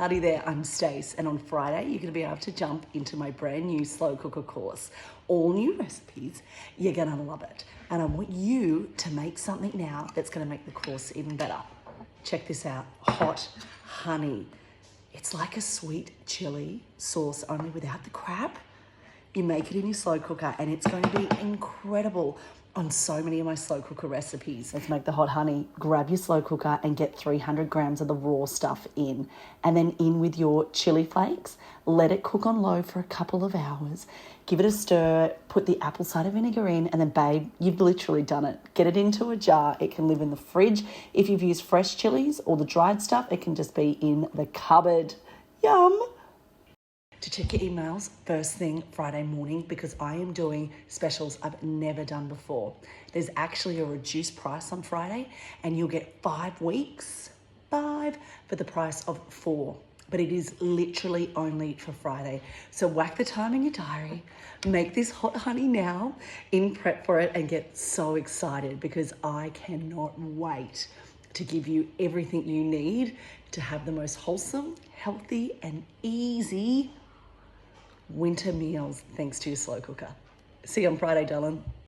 Howdy there, I'm Stace, and on Friday you're going to be able to jump into my brand new slow cooker course. All new recipes, you're going to love it. And I want you to make something now that's going to make the course even better. Check this out, hot honey. It's like a sweet chili sauce, only without the crab. You make it in your slow cooker and it's going to be incredible on so many of my slow cooker recipes. Let's make the hot honey. Grab your slow cooker and get 300 grams of the raw stuff in, and then in with your chili flakes. Let it cook on low for a couple of hours. Give it a stir, put the apple cider vinegar in, and then babe, you've literally done it. Get it into a jar. It can live in the fridge. If you've used fresh chilies or the dried stuff, it can just be in the cupboard. Yum. To check your emails first thing Friday morning, because I am doing specials I've never done before. There's actually a reduced price on Friday and you'll get 5 weeks, 5 for the price of 4. But it is literally only for Friday. So whack the time in your diary, make this hot honey now in prep for it, and get so excited because I cannot wait to give you everything you need to have the most wholesome, healthy and easy winter meals thanks to your slow cooker. See you on Friday, darling.